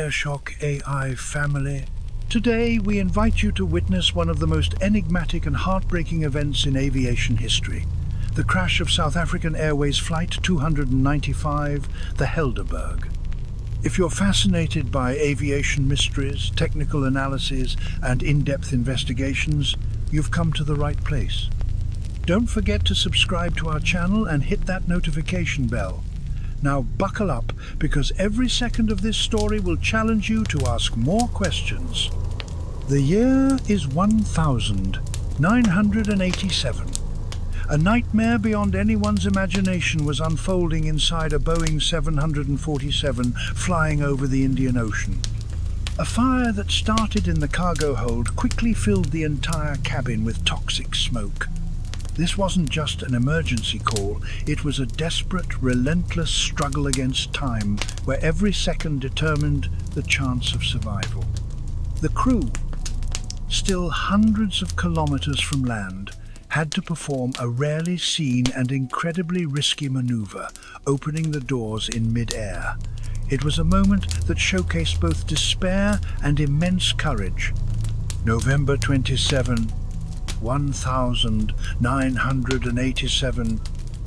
Airshock AI family. Today we invite you to witness one of the most enigmatic and heartbreaking events in aviation history. The crash of South African Airways Flight 295, the Helderberg. If you're fascinated by aviation mysteries, technical analyses, and in-depth investigations, you've come to the right place. Don't forget to subscribe to our channel and hit that notification bell. Now buckle up, because every second of this story will challenge you to ask more questions. The year is 1987. A nightmare beyond anyone's imagination was unfolding inside a Boeing 747 flying over the Indian Ocean. A fire that started in the cargo hold quickly filled the entire cabin with toxic smoke. This wasn't just an emergency call, it was a desperate, relentless struggle against time, where every second determined the chance of survival. The crew, still hundreds of kilometers from land, had to perform a rarely seen and incredibly risky maneuver, opening the doors in mid-air. It was a moment that showcased both despair and immense courage. November 27, 1987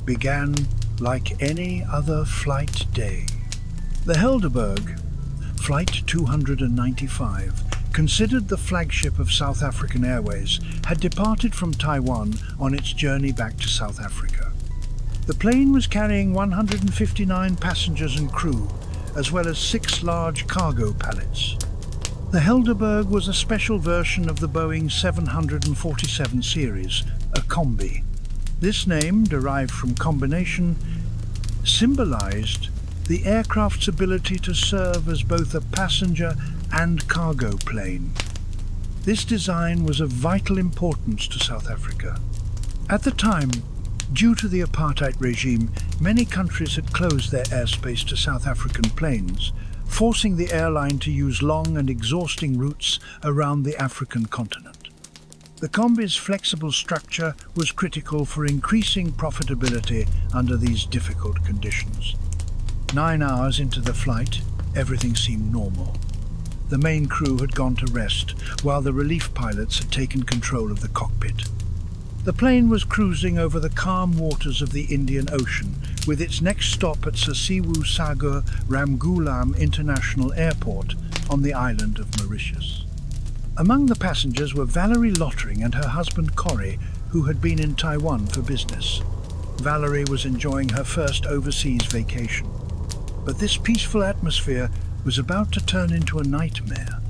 began like any other flight day. The Helderberg, Flight 295, considered the flagship of South African Airways, had departed from Taiwan on its journey back to South Africa. The plane was carrying 159 passengers and crew, as well as 6 large cargo pallets. The Helderberg was a special version of the Boeing 747 series, a combi. This name, derived from combination, symbolized the aircraft's ability to serve as both a passenger and cargo plane. This design was of vital importance to South Africa. At the time, due to the apartheid regime, many countries had closed their airspace to South African planes, forcing the airline to use long and exhausting routes around the African continent. The combi's flexible structure was critical for increasing profitability under these difficult conditions. 9 hours into the flight, everything seemed normal. The main crew had gone to rest, while the relief pilots had taken control of the cockpit. The plane was cruising over the calm waters of the Indian Ocean, with its next stop at Sasiwu Sagar Ramgoolam International Airport on the island of Mauritius. Among the passengers were Valerie Lottering and her husband Corey, who had been in Taiwan for business. Valerie was enjoying her first overseas vacation. But this peaceful atmosphere was about to turn into a nightmare.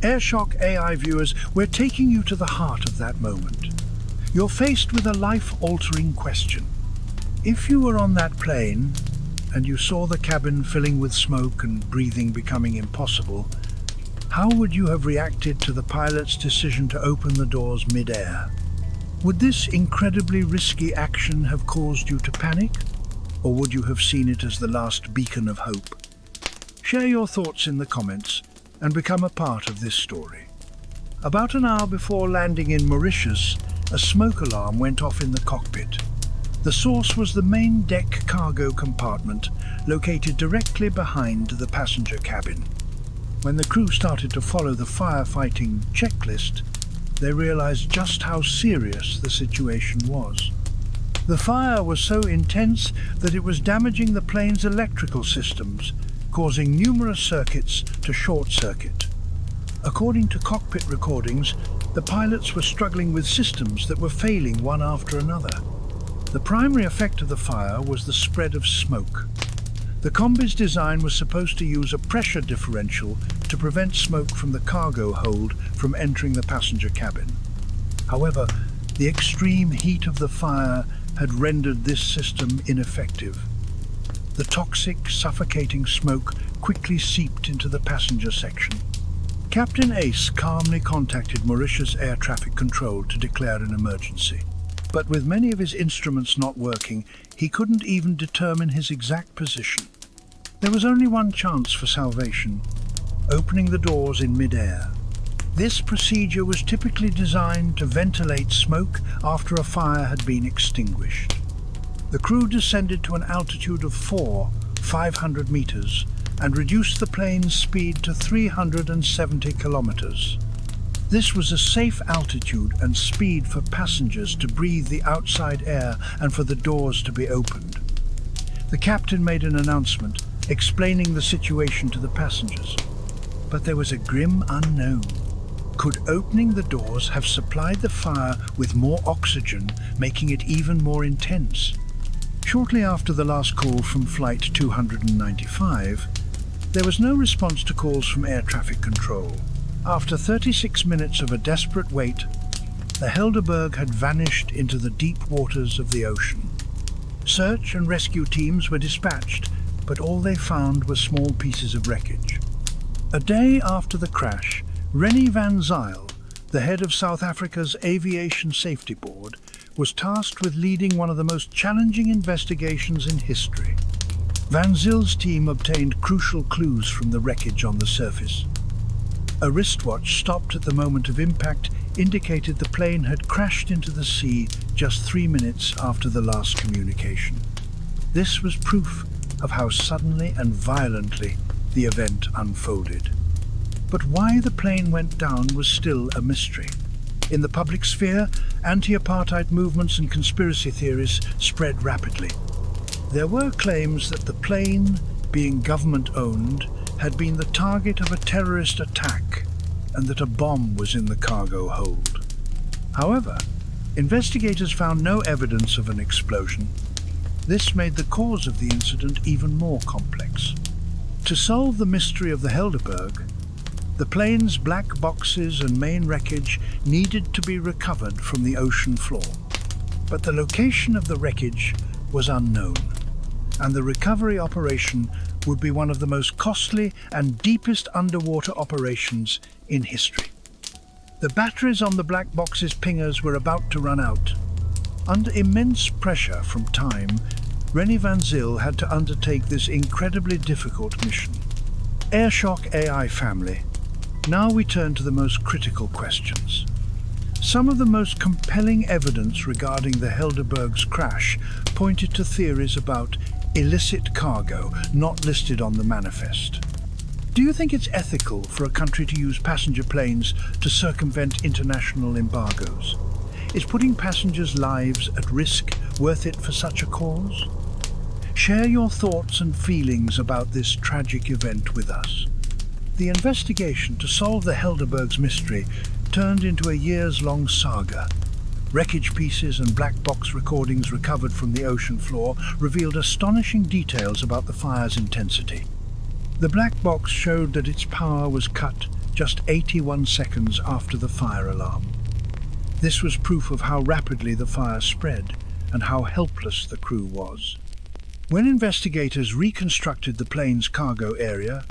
Airshock AI viewers, we're taking you to the heart of that moment. You're faced with a life-altering question. If you were on that plane, and you saw the cabin filling with smoke and breathing becoming impossible, how would you have reacted to the pilot's decision to open the doors mid-air? Would this incredibly risky action have caused you to panic? Or would you have seen it as the last beacon of hope? Share your thoughts in the comments and become a part of this story. About an hour before landing in Mauritius, a smoke alarm went off in the cockpit. The source was the main deck cargo compartment, located directly behind the passenger cabin. When the crew started to follow the firefighting checklist, they realized just how serious the situation was. The fire was so intense that it was damaging the plane's electrical systems, causing numerous circuits to short-circuit. According to cockpit recordings, the pilots were struggling with systems that were failing one after another. The primary effect of the fire was the spread of smoke. The combi's design was supposed to use a pressure differential to prevent smoke from the cargo hold from entering the passenger cabin. However, the extreme heat of the fire had rendered this system ineffective. The toxic, suffocating smoke quickly seeped into the passenger section. Captain Ace calmly contacted Mauritius Air Traffic Control to declare an emergency. But with many of his instruments not working, he couldn't even determine his exact position. There was only one chance for salvation: opening the doors in mid-air. This procedure was typically designed to ventilate smoke after a fire had been extinguished. The crew descended to an altitude of 500 meters, and reduced the plane's speed to 370 kilometers. This was a safe altitude and speed for passengers to breathe the outside air and for the doors to be opened. The captain made an announcement explaining the situation to the passengers. But there was a grim unknown. Could opening the doors have supplied the fire with more oxygen, making it even more intense? Shortly after the last call from Flight 295, there was no response to calls from air traffic control. After 36 minutes of a desperate wait, the Helderberg had vanished into the deep waters of the ocean. Search and rescue teams were dispatched, but all they found were small pieces of wreckage. A day after the crash, René van Zyl, the head of South Africa's Aviation Safety Board, was tasked with leading one of the most challenging investigations in history. Van Zyl's team obtained crucial clues from the wreckage on the surface. A wristwatch stopped at the moment of impact indicated the plane had crashed into the sea just 3 minutes after the last communication. This was proof of how suddenly and violently the event unfolded. But why the plane went down was still a mystery. In the public sphere, anti-apartheid movements and conspiracy theories spread rapidly. There were claims that the plane, being government-owned, had been the target of a terrorist attack and that a bomb was in the cargo hold. However, investigators found no evidence of an explosion. This made the cause of the incident even more complex. To solve the mystery of the Helderberg, the plane's black boxes and main wreckage needed to be recovered from the ocean floor. But the location of the wreckage was unknown, and the recovery operation would be one of the most costly and deepest underwater operations in history. The batteries on the black box's pingers were about to run out. Under immense pressure from time, René van Zyl had to undertake this incredibly difficult mission. Airshock AI family. Now we turn to the most critical questions. Some of the most compelling evidence regarding the Helderberg's crash pointed to theories about illicit cargo not listed on the manifest. Do you think it's ethical for a country to use passenger planes to circumvent international embargoes? Is putting passengers' lives at risk worth it for such a cause? Share your thoughts and feelings about this tragic event with us. The investigation to solve the Helderberg's mystery turned into a years-long saga. Wreckage pieces and black box recordings recovered from the ocean floor revealed astonishing details about the fire's intensity. The black box showed that its power was cut just 81 seconds after the fire alarm. This was proof of how rapidly the fire spread and how helpless the crew was. When investigators reconstructed the plane's cargo area,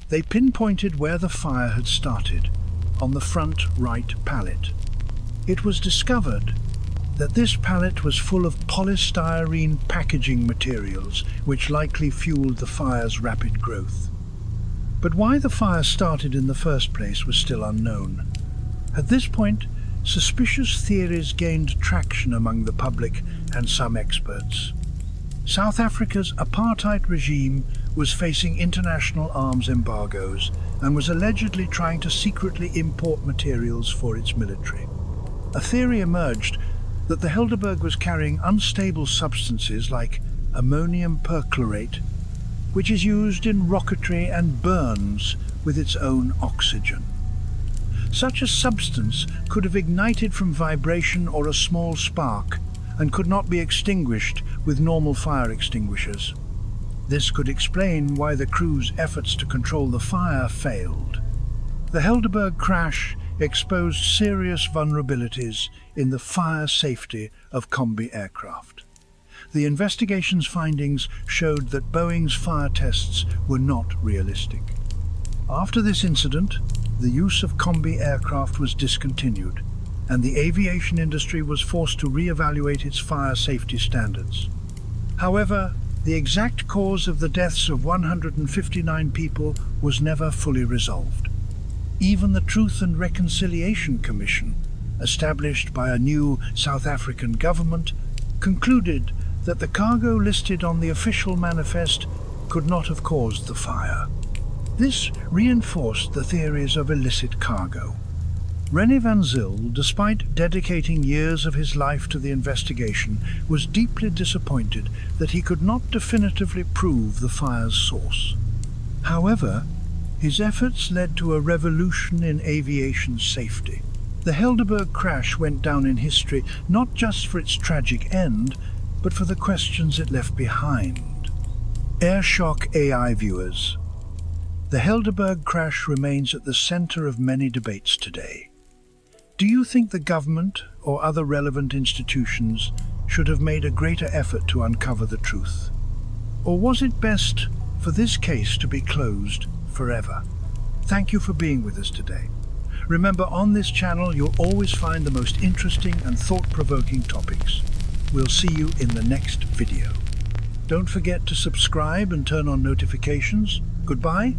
they pinpointed where the fire had started, on the front right pallet. It was discovered that this pallet was full of polystyrene packaging materials, which likely fueled the fire's rapid growth. But why the fire started in the first place was still unknown. At this point, suspicious theories gained traction among the public and some experts. South Africa's apartheid regime was facing international arms embargoes and was allegedly trying to secretly import materials for its military. A theory emerged that the Helderberg was carrying unstable substances like ammonium perchlorate, which is used in rocketry and burns with its own oxygen. Such a substance could have ignited from vibration or a small spark and could not be extinguished with normal fire extinguishers. This could explain why the crew's efforts to control the fire failed. The Helderberg crash exposed serious vulnerabilities in the fire safety of combi aircraft. The investigation's findings showed that Boeing's fire tests were not realistic. After this incident, the use of combi aircraft was discontinued, and the aviation industry was forced to re-evaluate its fire safety standards. However, the exact cause of the deaths of 159 people was never fully resolved. Even the Truth and Reconciliation Commission, established by a new South African government, concluded that the cargo listed on the official manifest could not have caused the fire. This reinforced the theories of illicit cargo. René van Zyl, despite dedicating years of his life to the investigation, was deeply disappointed that he could not definitively prove the fire's source. However, his efforts led to a revolution in aviation safety. The Helderberg crash went down in history not just for its tragic end, but for the questions it left behind. Airshock AI viewers. The Helderberg crash remains at the center of many debates today. Do you think the government or other relevant institutions should have made a greater effort to uncover the truth? Or was it best for this case to be closed forever? Thank you for being with us today. Remember, on this channel you'll always find the most interesting and thought-provoking topics. We'll see you in the next video. Don't forget to subscribe and turn on notifications. Goodbye.